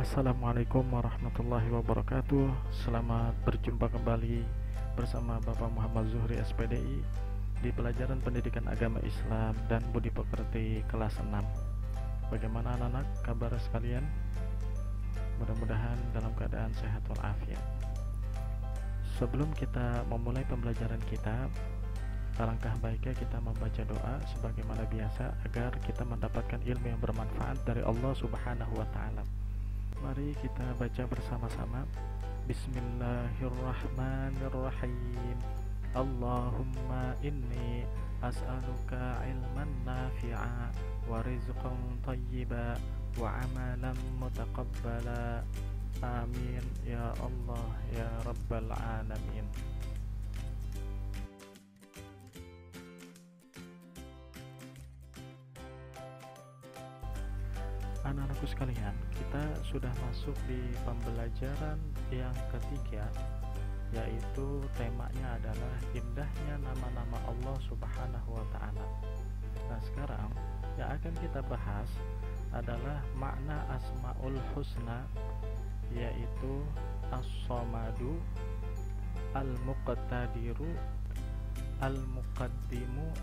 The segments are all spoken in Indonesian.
Assalamualaikum warahmatullahi wabarakatuh. Selamat berjumpa kembali bersama Bapak Muhammad Zuhri SPDI di pelajaran Pendidikan Agama Islam dan Budi Pekerti kelas 6. Bagaimana anak-anak kabar sekalian? Mudah-mudahan dalam keadaan sehat walafiat. Sebelum kita memulai pembelajaran kita, alangkah baiknya kita membaca doa sebagaimana biasa agar kita mendapatkan ilmu yang bermanfaat dari Allah Subhanahu wa taala. Mari kita baca bersama-sama. Bismillahirrahmanirrahim. Allahumma inni as'aluka ilman nafi'a wa rizqan thayyiba wa amalan mutaqabbala. Amin ya Allah ya Rabbal alamin. Anak-anakku sekalian, kita sudah masuk di pembelajaran yang ketiga, yaitu temanya adalah indahnya nama-nama Allah Subhanahu wa ta'ala. Nah, sekarang yang akan kita bahas adalah makna Asmaul Husna, yaitu As-Somadu, Al-Muqtadiru, Al-Muqaddimu,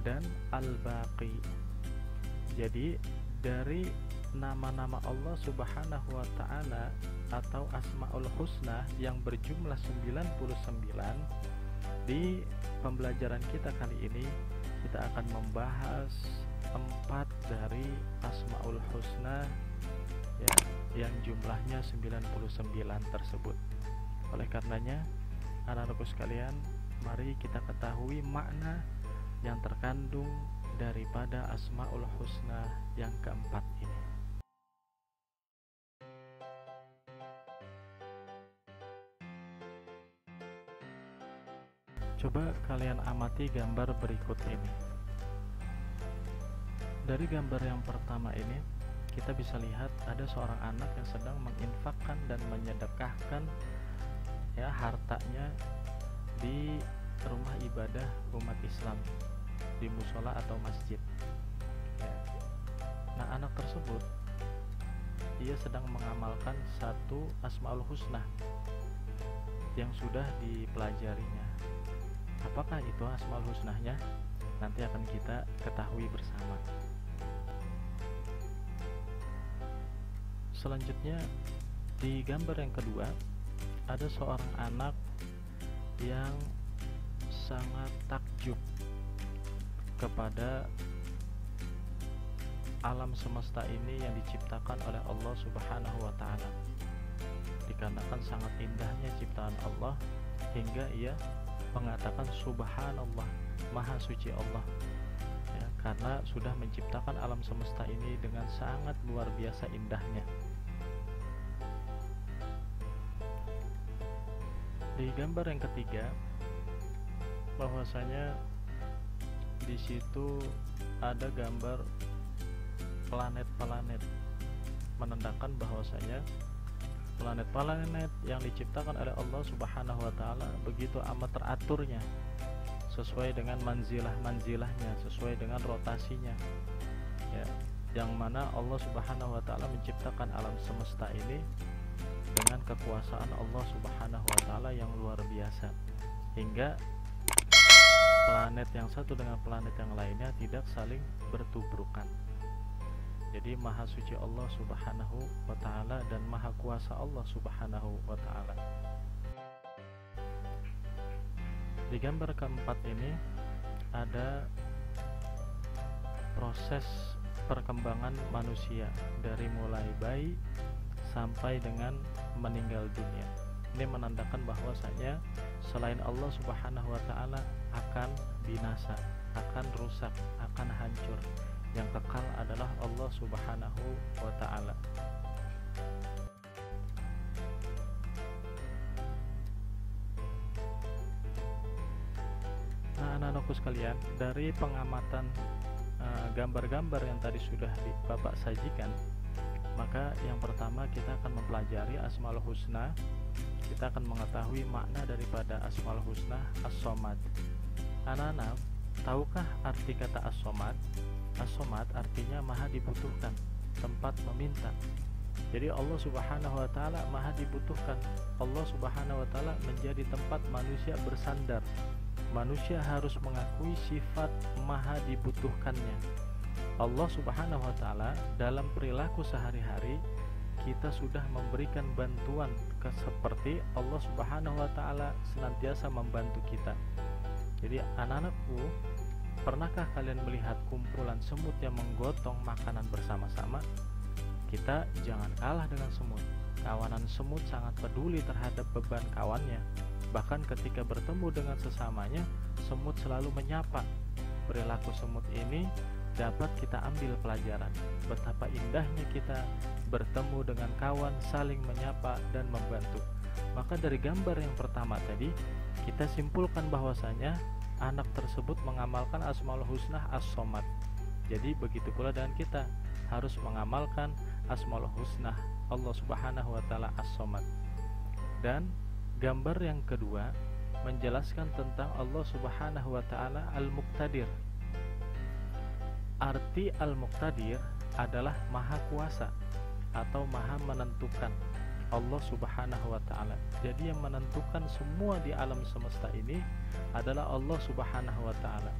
dan Al-Baqi. Jadi dari nama-nama Allah Subhanahu wa ta'ala atau Asmaul Husna yang berjumlah 99, di pembelajaran kita kali ini kita akan membahas 4 dari Asmaul Husna yang jumlahnya 99 tersebut. Oleh karenanya, anak-anakku sekalian, mari kita ketahui makna yang terkandung daripada Asmaul Husna yang keempat ini. Coba kalian amati gambar berikut ini. Dari gambar yang pertama ini, kita bisa lihat ada seorang anak yang sedang menginfakkan dan menyedekahkan hartanya di rumah ibadah umat Islam, di musola atau masjid. Nah, anak tersebut ia sedang mengamalkan satu Asmaul Husna yang sudah dipelajarinya. Apakah itu Asmaul Husnanya? Nanti akan kita ketahui bersama. Selanjutnya, di gambar yang kedua ada seorang anak yang sangat takjub kepada alam semesta ini yang diciptakan oleh Allah Subhanahu wa ta'ala. Dikarenakan sangat indahnya ciptaan Allah hingga ia mengatakan Subhanallah, Maha Suci Allah, karena sudah menciptakan alam semesta ini dengan sangat luar biasa indahnya. Di gambar yang ketiga, bahwasanya di situ ada gambar planet-planet, menandakan bahwasanya planet-planet yang diciptakan oleh Allah Subhanahu wa ta'ala begitu amat teraturnya, sesuai dengan manzilah-manzilahnya, sesuai dengan rotasinya, yang mana Allah Subhanahu wa ta'ala menciptakan alam semesta ini dengan kekuasaan Allah Subhanahu wa ta'ala yang luar biasa, hingga planet yang satu dengan planet yang lainnya tidak saling bertubrukan. Jadi Maha Suci Allah Subhanahu wa ta'ala dan Maha Kuasa Allah Subhanahu wa ta'ala. Di gambar keempat ini ada proses perkembangan manusia dari mulai bayi sampai dengan meninggal dunia. Ini menandakan bahwasanya selain Allah Subhanahu wa ta'ala akan binasa, akan rusak, akan hancur. Yang kekal adalah Allah Subhanahu wa ta'ala. Nah, anak-anakku sekalian, dari pengamatan gambar-gambar yang tadi sudah Bapak sajikan, maka yang pertama kita akan mempelajari Asmaul Husna. Kita akan mengetahui makna daripada Asmaul Husna, As-Somad. Anak-anak, tahukah arti kata As-Somad? As-Somad artinya maha dibutuhkan, tempat meminta. Jadi Allah Subhanahu wa taala maha dibutuhkan. Allah Subhanahu wa taala menjadi tempat manusia bersandar. Manusia harus mengakui sifat maha dibutuhkannya. Allah Subhanahu wa taala dalam perilaku sehari-hari kita sudah memberikan bantuan seperti Allah Subhanahu wa taala senantiasa membantu kita. Jadi anak-anakku, pernahkah kalian melihat kumpulan semut yang menggotong makanan bersama-sama? Kita jangan kalah dengan semut. Kawanan semut sangat peduli terhadap beban kawannya. Bahkan ketika bertemu dengan sesamanya, semut selalu menyapa. Perilaku semut ini dapat kita ambil pelajaran. Betapa indahnya kita bertemu dengan kawan, saling menyapa dan membantu. Maka dari gambar yang pertama tadi, kita simpulkan bahwasanya anak tersebut mengamalkan Asmaul Husna As-Somad. Jadi begitu pula dengan kita, harus mengamalkan Asmaul Husna Allah Subhanahu wa taala As-Somad. Dan gambar yang kedua menjelaskan tentang Allah Subhanahu wa taala Al-Muqtadir. Arti Al-Muqtadir adalah maha kuasa atau maha menentukan. Allah Subhanahu wa taala. Jadi yang menentukan semua di alam semesta ini adalah Allah Subhanahu wa taala.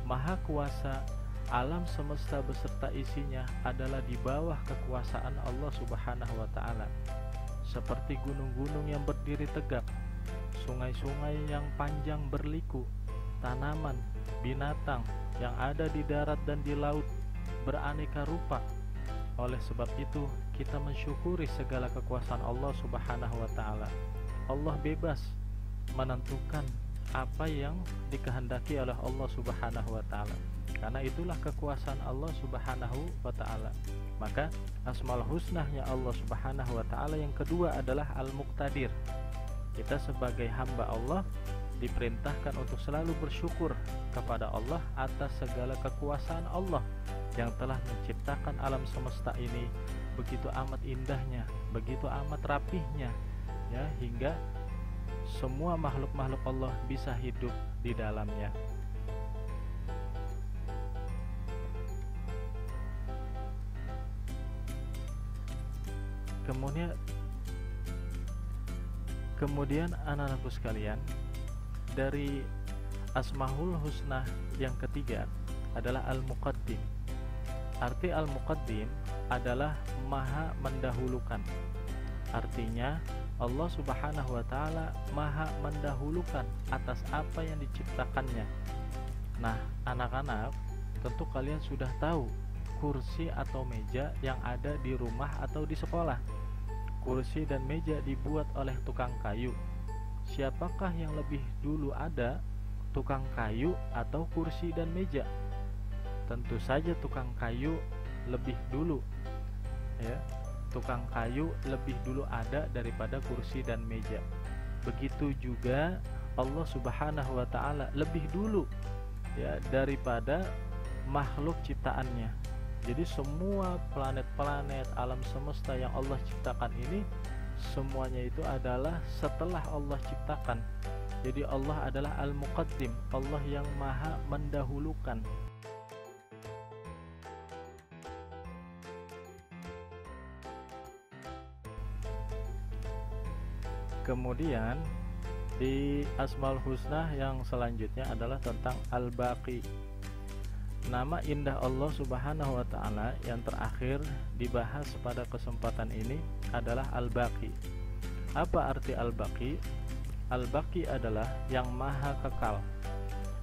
Maha kuasa, alam semesta beserta isinya adalah di bawah kekuasaan Allah Subhanahu wa taala. Seperti gunung-gunung yang berdiri tegak, sungai-sungai yang panjang berliku, tanaman, binatang yang ada di darat dan di laut beraneka rupa. Oleh sebab itu, kita mensyukuri segala kekuasaan Allah Subhanahu wa taala. Allah bebas menentukan apa yang dikehendaki oleh Allah Subhanahu wa taala. Karena itulah kekuasaan Allah Subhanahu wa taala. Maka Asmaul Husnanya Allah Subhanahu wa taala yang kedua adalah Al-Muqtadir. Kita sebagai hamba Allah diperintahkan untuk selalu bersyukur kepada Allah atas segala kekuasaan Allah yang telah menciptakan alam semesta ini begitu amat indahnya, begitu amat rapihnya, ya, hingga semua makhluk-makhluk Allah bisa hidup di dalamnya. Kemudian anak-anakku sekalian, dari Asmaul Husna yang ketiga adalah Al-Muqaddim. Arti Al-Muqaddim adalah maha mendahulukan. Artinya Allah Subhanahu wa taala maha mendahulukan atas apa yang diciptakannya. Nah, anak-anak, tentu kalian sudah tahu kursi atau meja yang ada di rumah atau di sekolah. Kursi dan meja dibuat oleh tukang kayu. Siapakah yang lebih dulu ada, tukang kayu atau kursi dan meja? Tentu saja tukang kayu lebih dulu, ya. Tukang kayu lebih dulu ada daripada kursi dan meja. Begitu juga Allah Subhanahu wa taala lebih dulu, ya, daripada makhluk ciptaannya. Jadi semua planet-planet alam semesta yang Allah ciptakan ini semuanya itu adalah setelah Allah ciptakan. Jadi Allah adalah Al-Muqaddim, Allah yang maha mendahulukan. Kemudian di Asmaul Husna yang selanjutnya adalah tentang Al-Baqi. Nama indah Allah Subhanahu wa taala yang terakhir dibahas pada kesempatan ini adalah Al-Baqi. Apa arti Al-Baqi? Al-Baqi adalah yang maha kekal.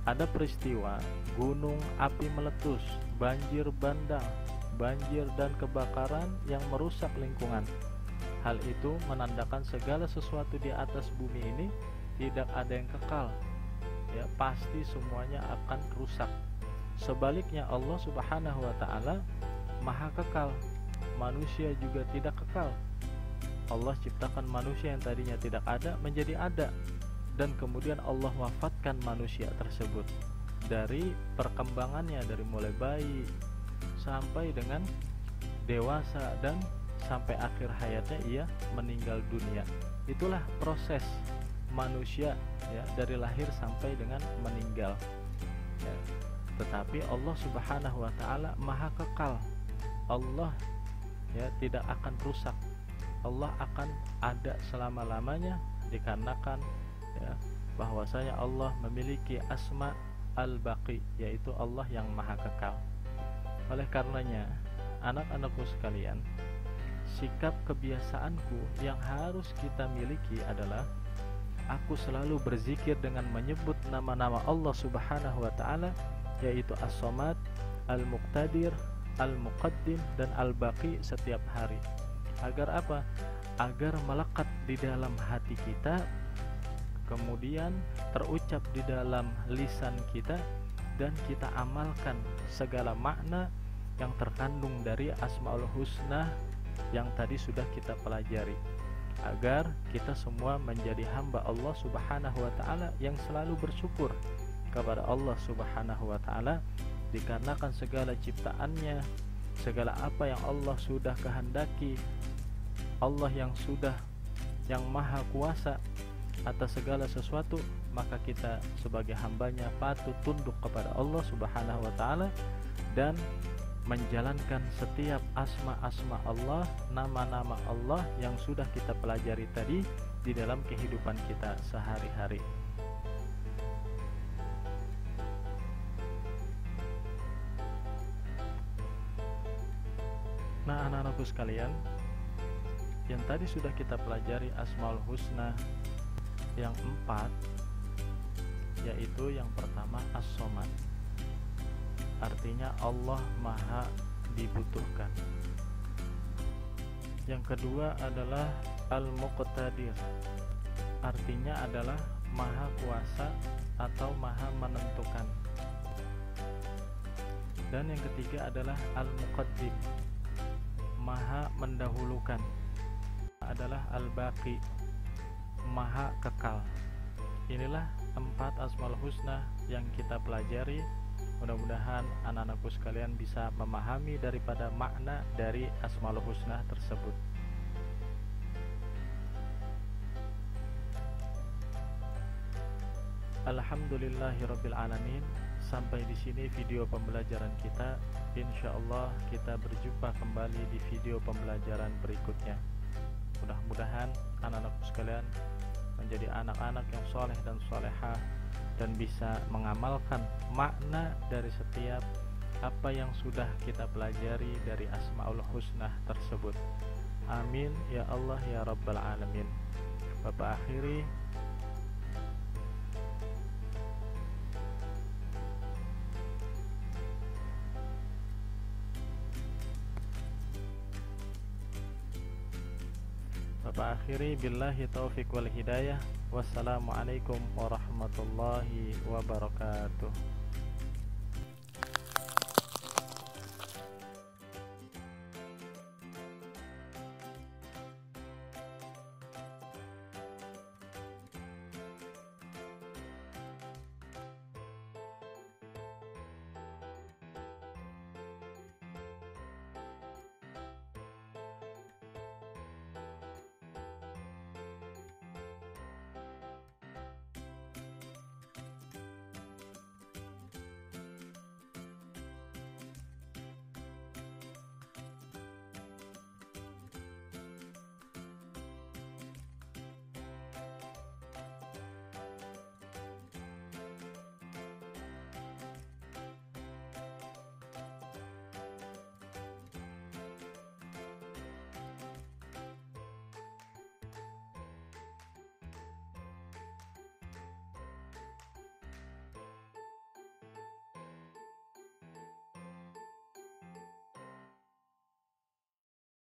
Ada peristiwa gunung api meletus, banjir bandang, banjir dan kebakaran yang merusak lingkungan. Hal itu menandakan segala sesuatu di atas bumi ini tidak ada yang kekal, ya, pasti semuanya akan rusak. Sebaliknya Allah Subhanahu wa taala maha kekal, manusia juga tidak kekal. Allah ciptakan manusia yang tadinya tidak ada menjadi ada, dan kemudian Allah wafatkan manusia tersebut dari perkembangannya, dari mulai bayi sampai dengan dewasa dan sampai akhir hayatnya ia meninggal dunia. Itulah proses manusia, ya, dari lahir sampai dengan meninggal, ya. Tetapi Allah Subhanahu wa taala maha kekal. Allah ya, tidak akan rusak. Allah akan ada selama-lamanya, dikarenakan ya bahwasanya Allah memiliki asma al-baqi, yaitu Allah yang maha kekal. Oleh karenanya, anak-anakku sekalian, sikap kebiasaanku yang harus kita miliki adalah aku selalu berzikir dengan menyebut nama-nama Allah Subhanahu wa taala, yaitu As-Samad, Al-Muqtadir, Al-Muqaddim, dan Al-Baqi setiap hari. Agar apa? Agar melekat di dalam hati kita, kemudian terucap di dalam lisan kita, dan kita amalkan segala makna yang terkandung dari Asmaul Husna yang tadi sudah kita pelajari, agar kita semua menjadi hamba Allah Subhanahu wa taala yang selalu bersyukur kepada Allah Subhanahu wa taala, dikarenakan segala ciptaannya, segala apa yang Allah sudah kehendaki, Allah yang maha kuasa atas segala sesuatu, maka kita sebagai hambanya patut tunduk kepada Allah Subhanahu wa taala dan menjalankan setiap asma-asma Allah, nama-nama Allah yang sudah kita pelajari tadi di dalam kehidupan kita sehari-hari. Nah, anak-anakku sekalian, yang tadi sudah kita pelajari Asmaul Husna yang 4, yaitu yang pertama As-Samad, artinya Allah maha dibutuhkan. Yang kedua adalah Al-Muqtadir, artinya adalah maha kuasa atau maha menentukan. Dan yang ketiga adalah Al-Muqaddim, maha mendahulukan, adalah Al-Baqi, maha kekal. Inilah 4 Asmaul Husna yang kita pelajari. Mudah-mudahan anak-anakku sekalian bisa memahami daripada makna dari Asmaul Husna tersebut. Alhamdulillahirabbil alamin. Sampai di sini video pembelajaran kita. Insyaallah kita berjumpa kembali di video pembelajaran berikutnya. Mudah-mudahan anak-anakku sekalian menjadi anak-anak yang soleh dan solehah, dan bisa mengamalkan makna dari setiap apa yang sudah kita pelajari dari Asmaul Husna tersebut. Amin ya Allah ya Rabbal Alamin. Bapak akhiri billahi taufiq wal hidayah. Wassalamualaikum warahmatullahi wabarakatuh.